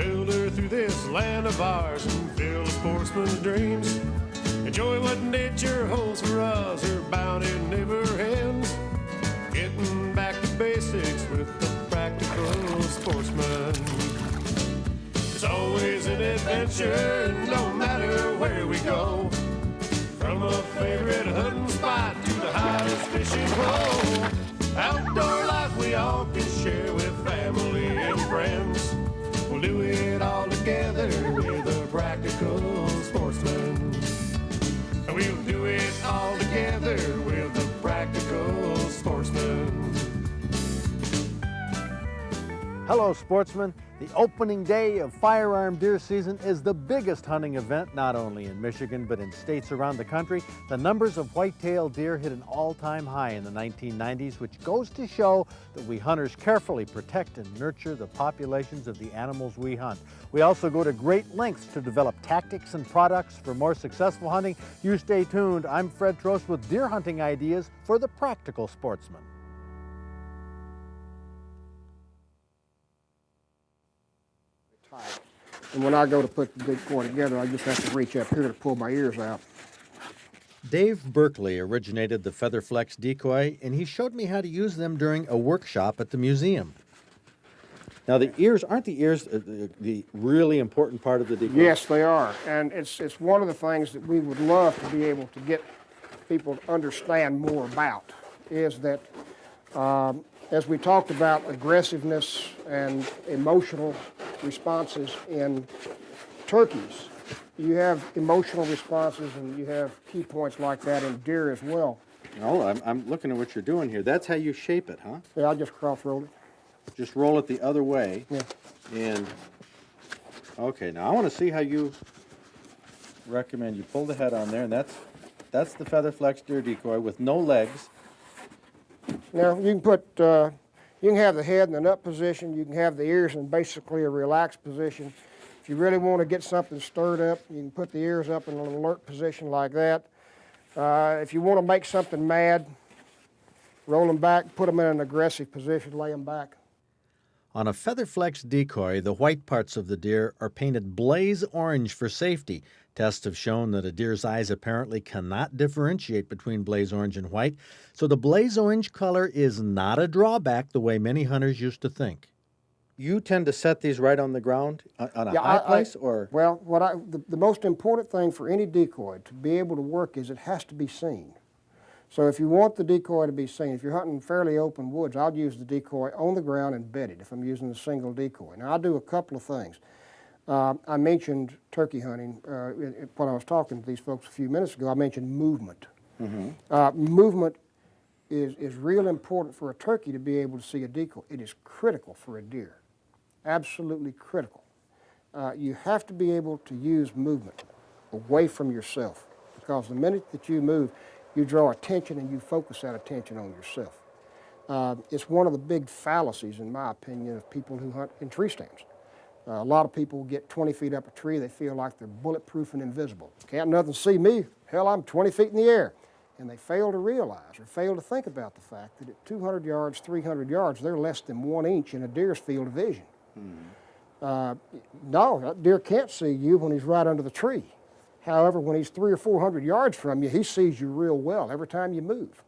filter through this land of ours and fill a sportsman's dreams. Enjoy what nature holds for us, her bounty never ends. Getting back to basics with the practical sportsman. It's always an adventure, no matter where we go. From a favorite hunting spot to the hottest fishing hole. Outdoor life we all can share with family and friends. We'll do it all together with a practical sportsman. We'll do it all together with a practical sportsman. Hello, sportsmen. The opening day of firearm deer season is the biggest hunting event, not only in Michigan, but in states around the country. The numbers of white-tailed deer hit an all-time high in the 1990s, which goes to show that we hunters carefully protect and nurture the populations of the animals we hunt. We also go to great lengths to develop tactics and products for more successful hunting. You stay tuned. I'm Fred Trost with deer hunting ideas for the practical sportsman. And when I go to put the decoy together, I just have to reach up here to pull my ears out. Dave Berkeley originated the Featherflex decoy, and he showed me how to use them during a workshop at the museum. Now, the ears, aren't the ears the really important part of the decoy? Yes, they are. And it's one of the things that we would love to be able to get people to understand more about, is that as we talked about aggressiveness and emotional responses in turkeys, you have emotional responses and you have key points like that in deer as well. No, I'm looking at what you're doing here. That's how you shape it, huh? Yeah, I just cross-rolled it. Just roll it the other way. Yeah. And, okay, now I want to see how you recommend you pull the head on there, and that's the Featherflex deer decoy with no legs. Now, you can put, you can have the head in an up position, you can have the ears in basically a relaxed position. If you really want to get something stirred up, you can put the ears up in an alert position like that. If you want to make something mad, roll them back, put them in an aggressive position, lay them back. On a Featherflex decoy, the white parts of the deer are painted blaze orange for safety. Tests have shown that a deer's eyes apparently cannot differentiate between blaze orange and white, so the blaze orange color is not a drawback the way many hunters used to think. You tend to set these right on the ground, on a high place, or? Well, the most important thing for any decoy to be able to work is it has to be seen. So if you want the decoy to be seen, if you're hunting fairly open woods, I'll use the decoy on the ground and bedded if I'm using a single decoy. Now, I'll do a couple of things. I mentioned turkey hunting when I was talking to these folks a few minutes ago. I mentioned movement. Mm-hmm. Movement is real important for a turkey to be able to see a decoy. It is critical for a deer, absolutely critical. You have to be able to use movement away from yourself, because the minute that you move, you draw attention and you focus that attention on yourself. It's one of the big fallacies, in my opinion, of people who hunt in tree stands. A lot of people get 20 feet up a tree, they feel like they're bulletproof and invisible. Can't nothing see me, hell, I'm 20 feet in the air. And they fail to realize or fail to think about the fact that at 200 yards, 300 yards, they're less than 1 inch in a deer's field of vision. No, that deer can't see you when he's right under the tree. However, when he's 300 or 400 yards from you, he sees you real well every time you move.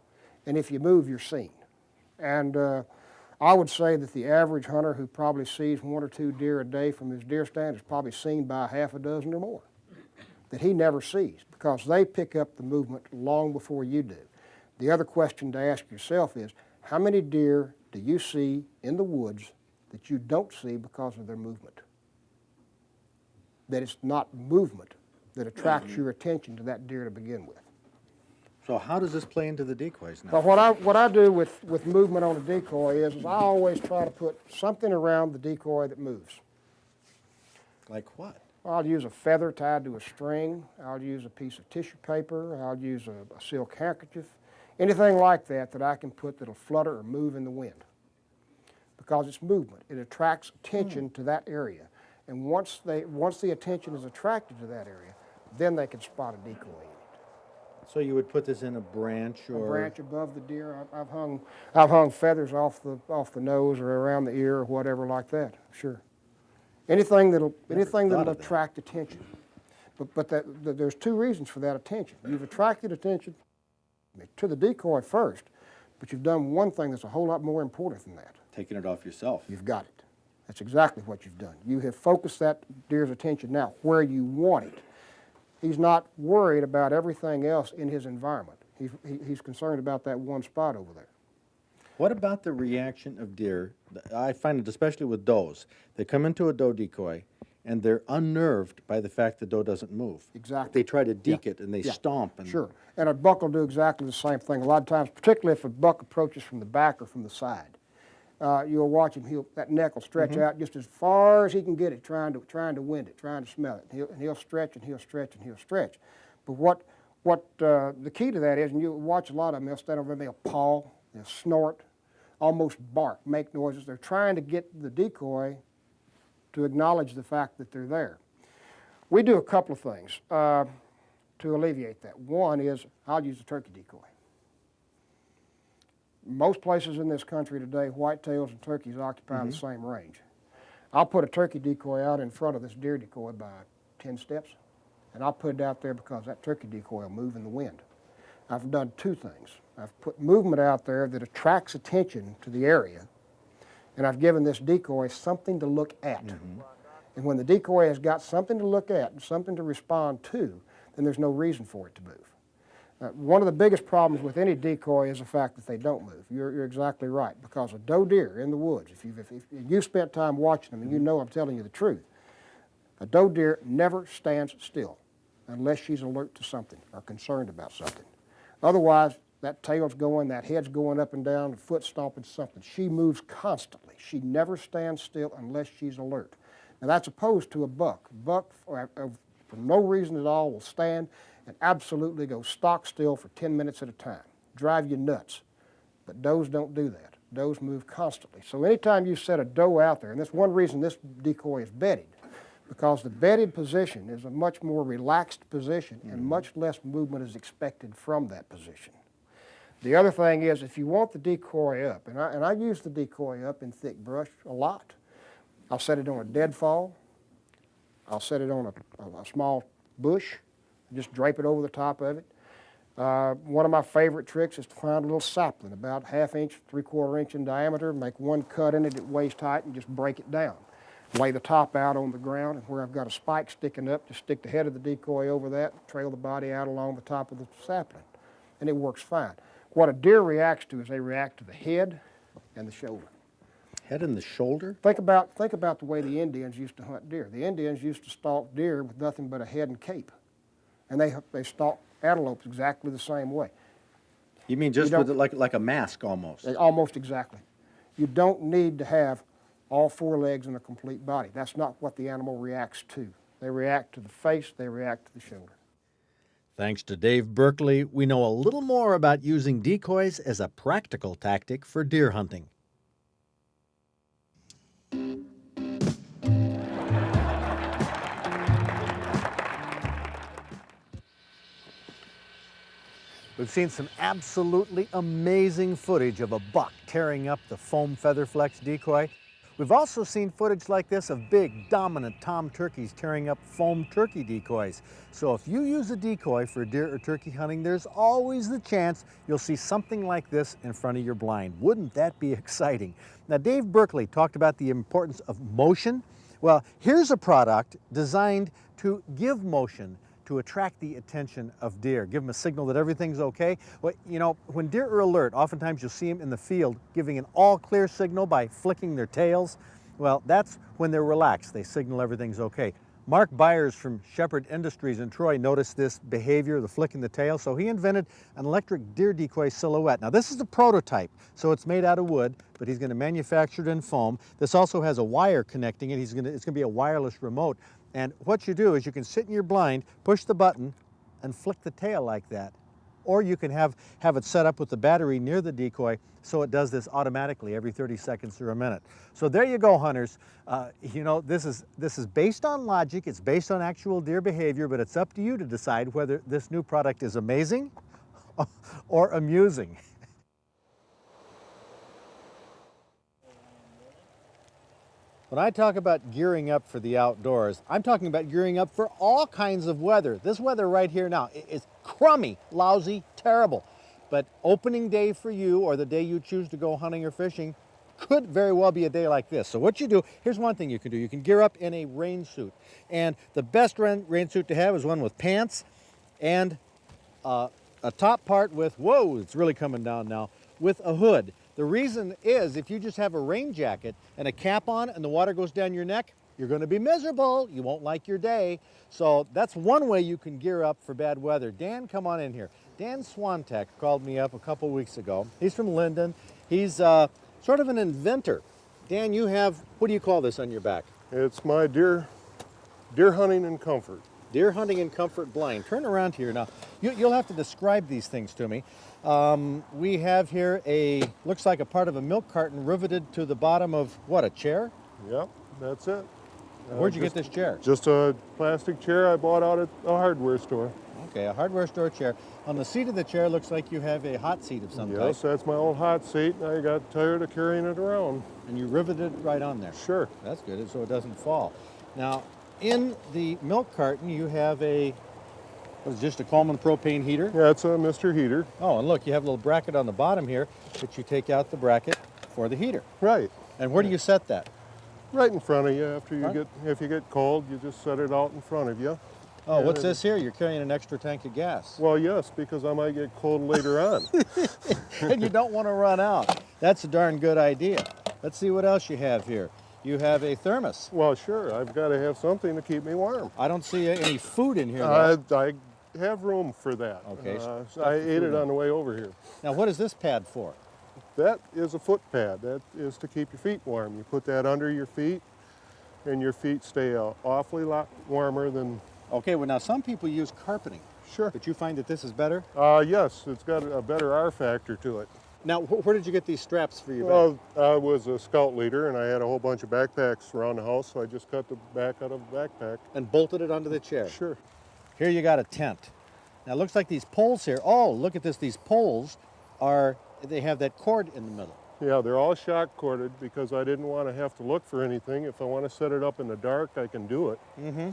And if you move, you're seen. And I would say that the average hunter who probably sees 1 or 2 deer a day from his deer stand is probably seen by half a dozen or more that he never sees, because they pick up the movement long before you do. The other question to ask yourself is, how many deer do you see in the woods that you don't see because of their movement? That it's not movement that attracts your attention to that deer to begin with. So how does this play into the decoys now? Well, what I do with movement on a decoy is I always try to put something around the decoy that moves. Like what? I'll use a feather tied to a string. I'll use a piece of tissue paper. I'll use a silk handkerchief. Anything like that that I can put that'll flutter or move in the wind. Because it's movement. It attracts attention to that area. And once the attention is attracted to that area, then they can spot a decoy in it. So you would put this in a branch or? A branch above the deer. I've hung feathers off the nose or around the ear or whatever like that, sure. Anything that'll thought of that. attract attention. But there's two reasons for that attention. You've attracted attention to the decoy first, but you've done one thing that's a whole lot more important than that. Taking it off yourself. You've got it. That's exactly what you've done. You have focused that deer's attention now where you want it. He's not worried about everything else in his environment. He's concerned about that one spot over there. What about the reaction of deer? I find it especially with does. They come into a doe decoy and they're unnerved by the fact the doe doesn't move. Exactly. They try to deke it and they stomp. And Sure. And a buck will do exactly the same thing. A lot of times, particularly if a buck approaches from the back or from the side, you'll watch him. That neck will stretch out just as far as he can get it, trying to wind it, trying to smell it. And he'll stretch and he'll stretch and he'll stretch. But what the key to that is, and you watch a lot of them, they'll stand over and they'll paw, they'll snort, almost bark, make noises. They're trying to get the decoy to acknowledge the fact that they're there. We do a couple of things to alleviate that. One is I'll use a turkey decoy. Most places in this country today, whitetails and turkeys occupy the same range. I'll put a turkey decoy out in front of this deer decoy by 10 steps, and I'll put it out there because that turkey decoy will move in the wind. I've done two things. I've put movement out there that attracts attention to the area, and I've given this decoy something to look at. And when the decoy has got something to look at and something to respond to, then there's no reason for it to move. One of the biggest problems with any decoy is the fact that they don't move. You're exactly right, because a doe deer in the woods, if you've spent time watching them and you know I'm telling you the truth, a doe deer never stands still unless she's alert to something or concerned about something. Otherwise, that tail's going, that head's going up and down, the foot's stomping something. She moves constantly. She never stands still unless she's alert. Now that's opposed to a buck. A buck, for no reason at all, will stand and absolutely go stock still for 10 minutes at a time. Drive you nuts. But does don't do that. Does move constantly. So anytime you set a doe out there, and that's one reason this decoy is bedded, because the bedded position is a much more relaxed position and much less movement is expected from that position. The other thing is, if you want the decoy up, and I use the decoy up in thick brush a lot. I'll set it on a deadfall. I'll set it on a small bush, just drape it over the top of it. One of my favorite tricks is to find a little sapling, about 1/2 inch, 3/4 inch in diameter, make one cut in it at waist height and just break it down. Lay the top out on the ground, and where I've got a spike sticking up, just stick the head of the decoy over that, trail the body out along the top of the sapling, and it works fine. What a deer reacts to is they react to the head and the shoulder. Head and the shoulder? Think about the way the Indians used to hunt deer. The Indians used to stalk deer with nothing but a head and cape, and they stalk antelopes exactly the same way. You mean just with it like a mask almost? Almost exactly. You don't need to have all 4 legs and a complete body. That's not what the animal reacts to. They react to the face, they react to the shoulder. Thanks to Dave Berkeley, we know a little more about using decoys as a practical tactic for deer hunting. We've seen some absolutely amazing footage of a buck tearing up the foam featherflex decoy. We've also seen footage like this of big, dominant tom turkeys tearing up foam turkey decoys. So if you use a decoy for deer or turkey hunting, there's always the chance you'll see something like this in front of your blind. Wouldn't that be exciting? Now, Dave Berkeley talked about the importance of motion. Well, here's a product designed to give motion to attract the attention of deer, give them a signal that everything's okay. Well, you know, when deer are alert, oftentimes you'll see them in the field giving an all-clear signal by flicking their tails. Well, that's when they're relaxed. They signal everything's okay. Mark Byers from Shepherd Industries in Troy noticed this behavior, the flicking the tail, so he invented an electric deer decoy silhouette. Now, this is a prototype, so it's made out of wood, but he's going to manufacture it in foam. This also has a wire connecting it. It's going to be a wireless remote. And what you do is you can sit in your blind, push the button, and flick the tail like that. Or you can have it set up with the battery near the decoy so it does this automatically every 30 seconds or a minute. So there you go, hunters. You know, this is based on logic, it's based on actual deer behavior, but it's up to you to decide whether this new product is amazing or amusing. When I talk about gearing up for the outdoors, I'm talking about gearing up for all kinds of weather. This weather right here now is crummy, lousy, terrible. But opening day for you, or the day you choose to go hunting or fishing, could very well be a day like this. So what you do, here's one thing you can do. You can gear up in a rain suit. And the best rain suit to have is one with pants and a top part with, whoa, it's really coming down now, with a hood. The reason is if you just have a rain jacket and a cap on and the water goes down your neck, you're going to be miserable. You won't like your day. So that's one way you can gear up for bad weather. Dan, come on in here. Dan Swantek called me up a couple weeks ago. He's from Linden. He's sort of an inventor. Dan, you have, what do you call this on your back? It's my deer hunting and comfort. Deer hunting and comfort blind. Turn around here now. You'll have to describe these things to me. We have here looks like a part of a milk carton riveted to the bottom of, what, a chair? Yep, that's it. Where'd you get this chair? Just a plastic chair I bought out at a hardware store. Okay, a hardware store chair. On the seat of the chair looks like you have a hot seat of some type. Yes, that's my old hot seat. I got tired of carrying it around. And you riveted it right on there. Sure. That's good, so it doesn't fall. Now, in the milk carton, you have what is just a Coleman propane heater? Yeah, it's a Mr. Heater. Oh, and look, you have a little bracket on the bottom here that you take out the bracket for the heater. Right. And where do you set that? Right in front of you. If you get cold, you just set it out in front of you. Oh, what's this here? You're carrying an extra tank of gas. Well, yes, because I might get cold later on. And you don't want to run out. That's a darn good idea. Let's see what else you have here. You have a thermos. Well, sure. I've got to have something to keep me warm. I don't see any food in here, though. I have room for that. Okay. I ate it on the way over here. Now, what is this pad for? That is a foot pad. That is to keep your feet warm. You put that under your feet, and your feet stay awfully lot warmer than... Okay, well, now some people use carpeting. Sure. But you find that this is better? Yes, it's got a better R factor to it. Now, where did you get these straps for your back? Well, I was a scout leader, and I had a whole bunch of backpacks around the house, so I just cut the back out of the backpack. And bolted it onto the chair? Sure. Here you got a tent. Now, it looks like these poles here, oh, look at this, these poles they have that cord in the middle. Yeah, they're all shock corded because I didn't want to have to look for anything. If I want to set it up in the dark, I can do it. Mm-hmm.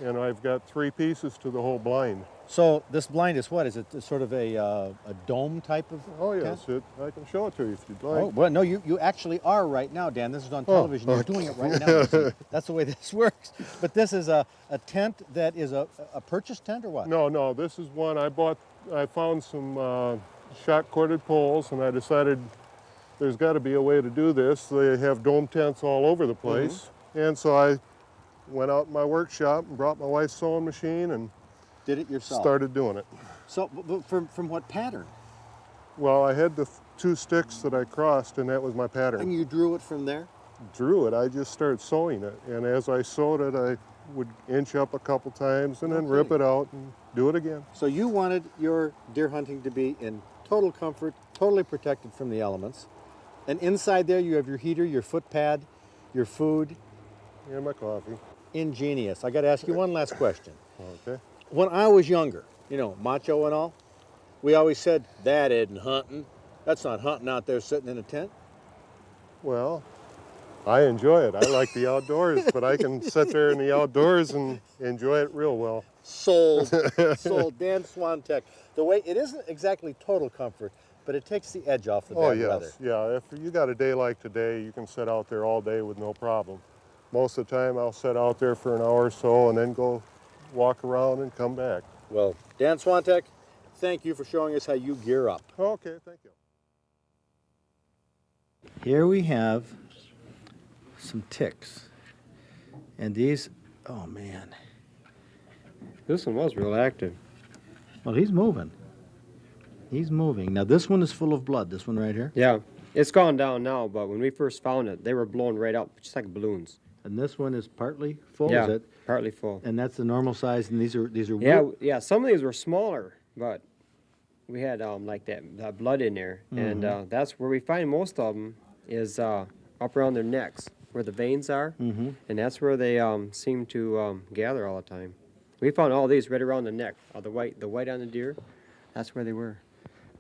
And I've got 3 pieces to the whole blind. So this blind is what? Is it sort of a dome type of yes, tent? I can show it to you if you'd like. Oh, well, no, you actually are right now, Dan. This is on television. You're doing it right now. See, that's the way this works. But this is a tent that is a purchase tent or what? No, this is one I found some shock corded poles, and I decided there's got to be a way to do this. They have dome tents all over the place. Mm-hmm. And so I went out in my workshop and brought my wife's sewing machine and did it yourself. Started doing it. So from what pattern? Well, I had the 2 sticks that I crossed, and that was my pattern. And you drew it from there? Drew it. I just started sewing it, and as I sewed it, I would inch up a couple times and then rip it out and do it again. So you wanted your deer hunting to be in total comfort, totally protected from the elements. And inside there you have your heater, your foot pad, your food. And my coffee. Ingenious. I got to ask you one last question. Okay. When I was younger, macho and all, we always said, that isn't hunting. That's not hunting out there sitting in a tent. Well, I enjoy it. I like the outdoors, but I can sit there in the outdoors and enjoy it real well. Sold. Sold. Dan Swantek. The way, it isn't exactly total comfort, but it takes the edge off the bad weather. Yeah. If you got a day like today, you can sit out there all day with no problem. Most of the time, I'll sit out there for an hour or so and then go walk around and come back. Well, Dan Swantek, thank you for showing us how you gear up. Okay, thank you. Here we have some ticks. And these, oh man. This one was real active. Well, he's moving. He's moving. Now, this one is full of blood, this one right here? Yeah, it's gone down now, but when we first found it, they were blown right up, just like balloons. And this one is partly full, yeah, is it? Partly full. And that's the normal size, and these are Yeah, some of these were smaller, but we had like that blood in there, and that's where we find most of them is up around their necks, where the veins are, and that's where they seem to gather all the time. We found all these right around the neck, the white on the deer. That's where they were.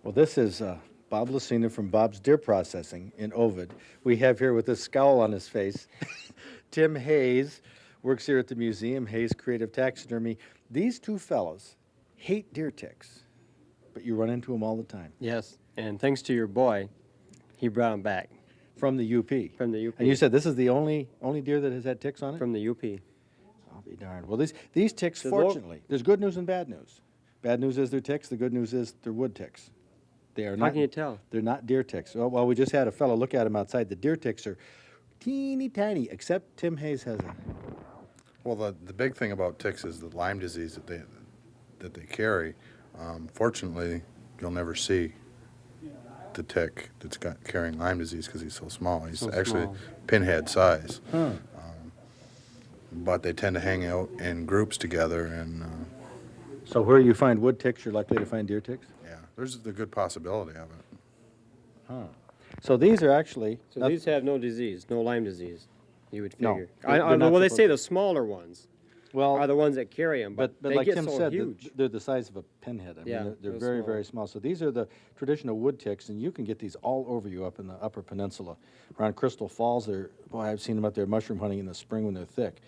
Well, this is Bob Lucina from Bob's Deer Processing in Ovid. We have here with this scowl on his face Tim Hayes works here at the museum, Hayes Creative Taxidermy. These two fellows hate deer ticks, but you run into them all the time. Yes, and thanks to your boy, he brought them back From the UP. from the UP. And you said this is the only deer that has had ticks on it? From the UP. I'll be darned. Well, these ticks, The fortunately, there's good news and bad news. Bad news is they're ticks. The good news is they're wood ticks. They are How not. can you tell? They're not deer ticks. Well, we just had a fellow look at them outside. The deer ticks are teeny tiny, except Tim Hayes has a. Well, the big thing about ticks is the Lyme disease that they carry. Fortunately, you'll never see the tick that's carrying Lyme disease because he's so small. He's So actually small. pinhead size. Huh. But they tend to hang out in groups together, and So where you find wood ticks, you're likely to find deer ticks? yeah, there's the good possibility of it. Huh. So these are actually. So not- these have no disease, no Lyme disease, you would No, figure. they're not Well, they supposed say to. the smaller ones well, are the ones that carry them, but, but they like get Tim so said, huge. they're the size of a pinhead. I mean, Yeah, they're they're very, small. very small. So these are the traditional wood ticks, and you can get these all over you up in the Upper Peninsula. Around Crystal Falls, boy, I've seen them out there mushroom hunting in the spring when they're thick.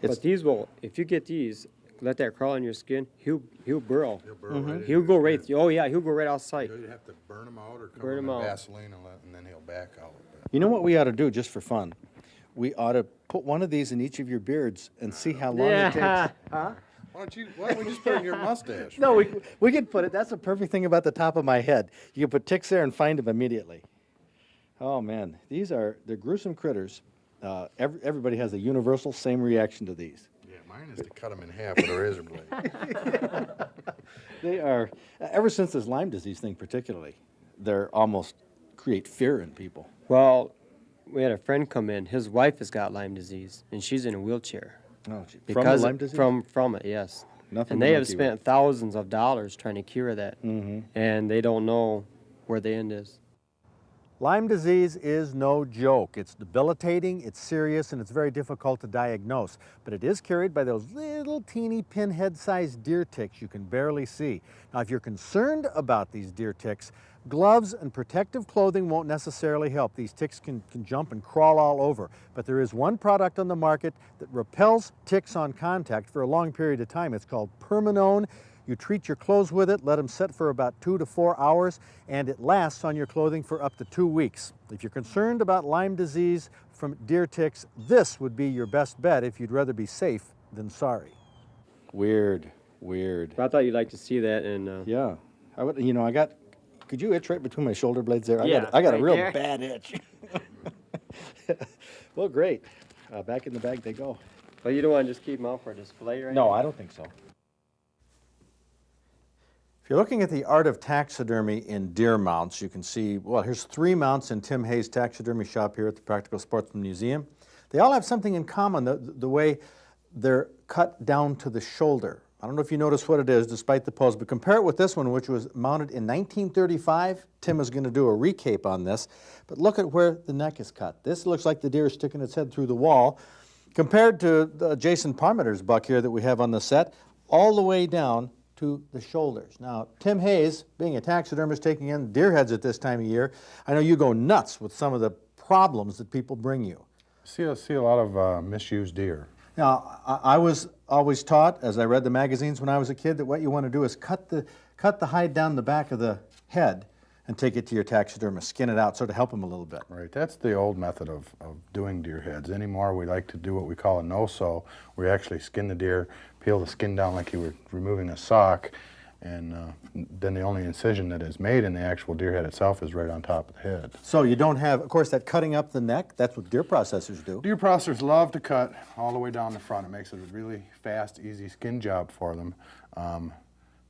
It's, But these will, if you get these, let that crawl on your skin, he'll burrow. He'll burrow right in He'll go there. right. Oh yeah, he'll go right outside. You'd have to burn him out or cover Burn him 'em in out. Vaseline and then he'll back out. But you know what we ought to do just for fun? We ought to put one of these in each of your beards and see how long it takes. why don't we just put it in your mustache? No, we could put it. That's the perfect thing about the top of my head. You can put ticks there and find them immediately. Oh man, they're gruesome critters. Everybody has a universal same reaction to these. Yeah, mine is to cut them in half with a razor blade. They are, ever since this Lyme disease thing particularly, they're almost create fear in people. Well, we had a friend come in. His wife has got Lyme disease, and she's in a wheelchair. Oh, gee. From the Because Lyme disease? From it, yes. Nothing And to they have monkey spent thousands of dollars trying to cure that, and they don't know where the end is. Lyme disease is no joke. It's debilitating, it's serious, and it's very difficult to diagnose. But it is carried by those little teeny pinhead-sized deer ticks you can barely see. Now, if you're concerned about these deer ticks, gloves and protective clothing won't necessarily help. These ticks can jump and crawl all over. But there is one product on the market that repels ticks on contact for a long period of time. It's called Permanone. You treat your clothes with it, let them set for about 2 to 4 hours, and it lasts on your clothing for up to 2 weeks. If you're concerned about Lyme disease from deer ticks, this would be your best bet if you'd rather be safe than sorry. Weird. But I thought you'd like to see that, and Yeah. Could you itch right between my shoulder blades there? Yeah, I got a right real there. bad itch. Well, great. Back in the bag they go. but you don't want to just keep them out for display, right? No, I don't think so. If you're looking at the art of taxidermy in deer mounts, you can see, well, here's 3 mounts in Tim Hayes' taxidermy shop here at the Practical Sportsman Museum. They all have something in common, the way they're cut down to the shoulder. I don't know if you notice what it is, despite the pose, but compare it with this one, which was mounted in 1935. Tim is going to do a recape on this, but look at where the neck is cut. This looks like the deer is sticking its head through the wall, compared to Jason Parmiter's buck here that we have on the set, all the way down to the shoulders. Now, Tim Hayes, being a taxidermist taking in deer heads at this time of year, I know you go nuts with some of the problems that people bring you. See a lot of misused deer. Now, I was always taught, as I read the magazines when I was a kid, that what you want to do is cut the hide down the back of the head and take it to your taxidermist, skin it out, sort of help him a little bit. Right, that's the old method of doing deer heads. Anymore, we like to do what we call a no-sew. We actually skin the deer, peel the skin down like you were removing a sock, and then the only incision that is made in the actual deer head itself is right on top of the head. So you don't have, of course, that cutting up the neck, that's what deer processors do. Deer processors love to cut all the way down the front. It makes it a really fast, easy skin job for them,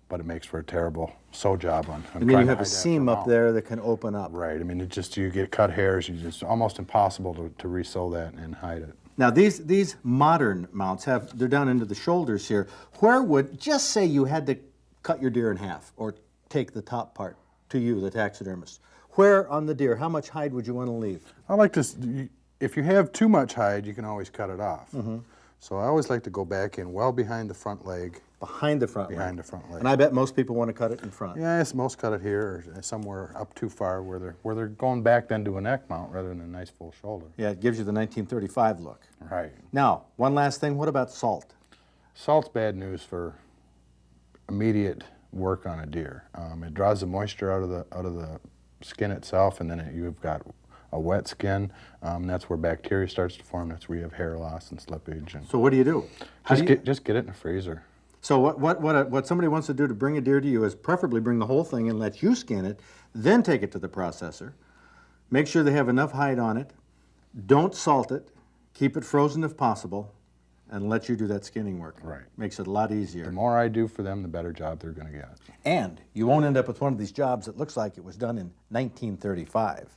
but it makes for a terrible sew job on And then you have a seam up there that can open up. Right, I mean, you get cut hairs, it's almost impossible to re-sew that and hide it. Now these modern mounts they're down into the shoulders here. Where would, just say you had to cut your deer in half or take the top part to you, the taxidermist. Where on the deer, how much hide would you want to leave? I like to, if you have too much hide, you can always cut it off. So I always like to go back in well behind the front leg. Behind the front leg. Behind the front leg. And I bet most people want to cut it in front. Yes, most cut it here or somewhere up too far where they're going back then to a neck mount rather than a nice full shoulder. Yeah, it gives you the 1935 look. Right. Now, one last thing, what about salt? Salt's bad news for immediate work on a deer. It draws the moisture out of the skin itself, and then you've got a wet skin. That's where bacteria starts to form. That's where you have hair loss and slippage. And So what do you do? just get it in the freezer. So what somebody wants to do to bring a deer to you is preferably bring the whole thing and let you skin it, then take it to the processor. Make sure they have enough hide on it. Don't salt it. Keep it frozen if possible, and let you do that skinning work. Right. Makes it a lot easier. The more I do for them, the better job they're going to get. And you won't end up with one of these jobs that looks like it was done in 1935.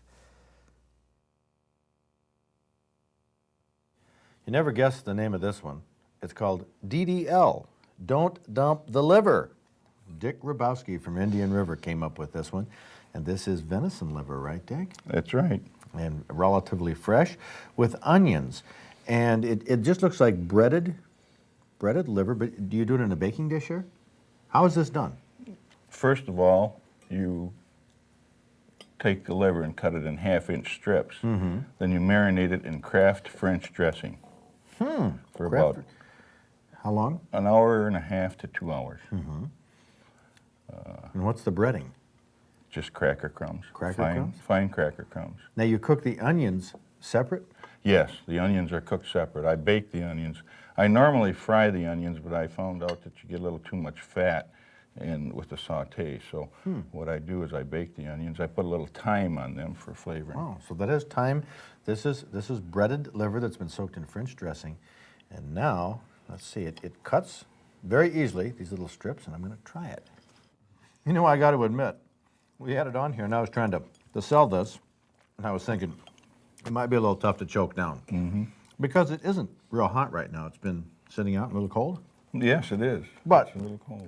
You never guessed the name of this one. It's called D.D.L. Don't Dump the Liver. Dick Rabowski from Indian River came up with this one. And this is venison liver, right, Dick? That's right. And relatively fresh with onions. And it just looks like breaded liver, but do you do it in a baking dish here? How is this done? First of all, you take the liver and cut it in half-inch strips. Mm-hmm. Then you marinate it in Kraft French dressing for about How long? an hour and a half to 2 hours. Mm-hmm. And what's the breading? Just cracker crumbs. Cracker fine, crumbs? Fine cracker crumbs. Now you cook the onions separate? Yes, the onions are cooked separate. I bake the onions. I normally fry the onions, but I found out that you get a little too much fat with the saute. So what I do is I bake the onions. I put a little thyme on them for flavoring. Oh, so that is thyme. This is breaded liver that's been soaked in French dressing. And now, let's see, it cuts very easily, these little strips, and I'm going to try it. You know, I got to admit, we had it on here, and I was trying to sell this, and I was thinking it might be a little tough to choke down. Because it isn't real hot right now. It's been sitting out a little cold. Yes, it is. But it's a little cold.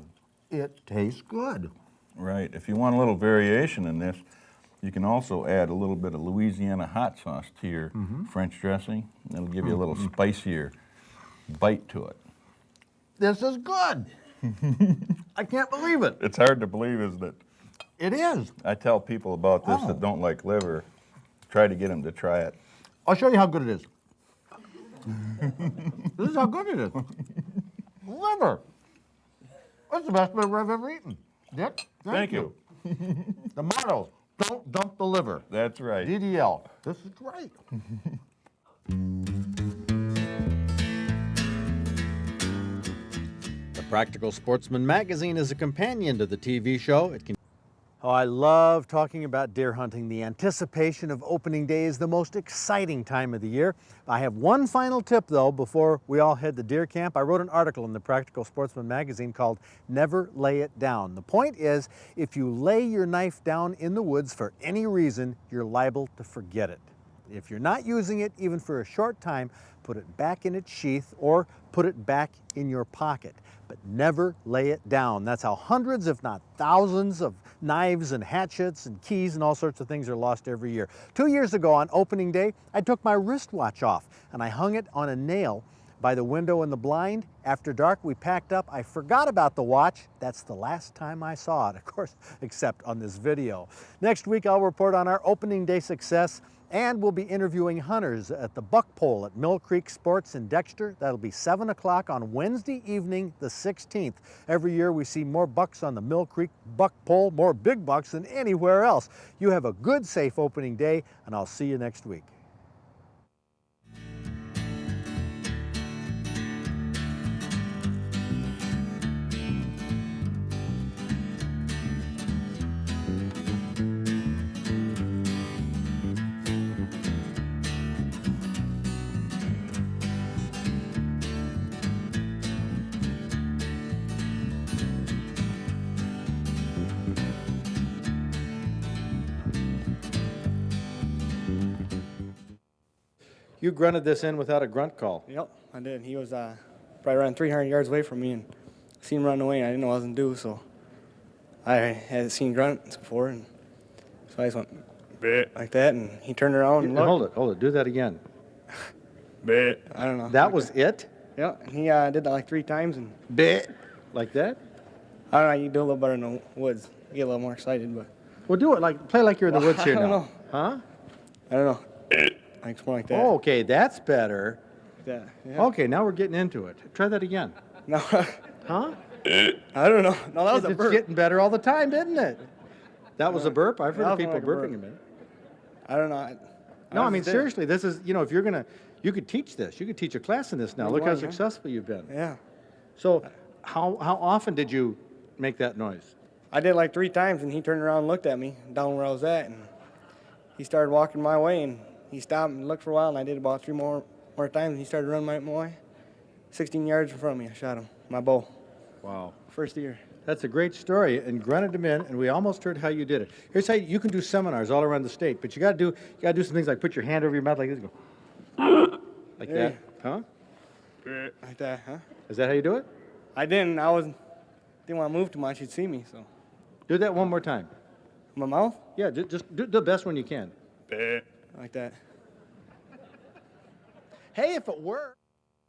It tastes good. Right. If you want a little variation in this, you can also add a little bit of Louisiana hot sauce to your French dressing. It'll give you a little spicier bite to it. This is good. I can't believe it. It's hard to believe, isn't it? It is. I tell people about this that don't like liver, try to get them to try it. I'll show you how good it is. This is how good it is. Liver. That's the best liver I've ever eaten. Dick, Thank you. The motto, don't dump the liver. That's right. DDL. This is great. The Practical Sportsman magazine is a companion to the TV show. It can Oh, I love talking about deer hunting. The anticipation of opening day is the most exciting time of the year. I have one final tip though before we all head to deer camp. I wrote an article in the Practical Sportsman magazine called Never Lay It Down. The point is, if you lay your knife down in the woods for any reason, you're liable to forget it. If you're not using it even for a short time, put it back in its sheath or put it back in your pocket. But never lay it down. That's how hundreds, if not thousands, of knives and hatchets and keys and all sorts of things are lost every year. 2 years ago on opening day, I took my wristwatch off and I hung it on a nail by the window in the blind. After dark, we packed up. I forgot about the watch. That's the last time I saw it, of course, except on this video. Next week, I'll report on our opening day success, and we'll be interviewing hunters at the Buck Pole at Mill Creek Sports in Dexter. That'll be 7 o'clock on Wednesday evening, the 16th. Every year we see more bucks on the Mill Creek Buck Pole, more big bucks than anywhere else. You have a good, safe opening day, and I'll see you next week. You grunted this in without a grunt call. Yep, I did. He was probably around 300 yards away from me, and I seen him run away, and I didn't know what I was going to do, so I had seen grunts before, and so I just went, bleh, like that, and he turned around and looked. Hold it. Do that again. Bleh. I don't know. That was it? Yeah, and he did that like 3 times, and Bit. Like that? I don't know, you do a little better in the woods. You get a little more excited, but Well, do it like, play like you're in the woods here I don't now. know. Huh? I don't know. Like more like that. Oh, okay, that's better. Like that. Yeah. Okay, now we're getting into it. Try that again. No, Huh? I don't know. No, that was a It's burp. getting better all the time, isn't it? That was a burp? I've heard That of was people like a burping burp. a bit. I don't know. No, I mean, just did it. seriously, this is, if you're going to, you could teach this. You could teach a class in this now. Look how Right, yeah. successful you've been. Yeah. So how often did you make that noise? I did like 3 times, and he turned around and looked at me down where I was at, and he started walking my way, and he stopped and looked for a while, and I did about 3 more times, and he started running my way. 16 yards in front of me, I shot him, my bow, Wow. first year. That's a great story, and grunted him in, and we almost heard how you did it. Here's how you can do seminars all around the state, but you got to do some things like put your hand over your mouth like this, and go like Yeah. that, huh? Like that, huh? Is that how you do it? I didn't want to move too much, he'd see me, so. Do that one more time. My mouth? Yeah, just do the best one you can. Like that. Hey, if it works.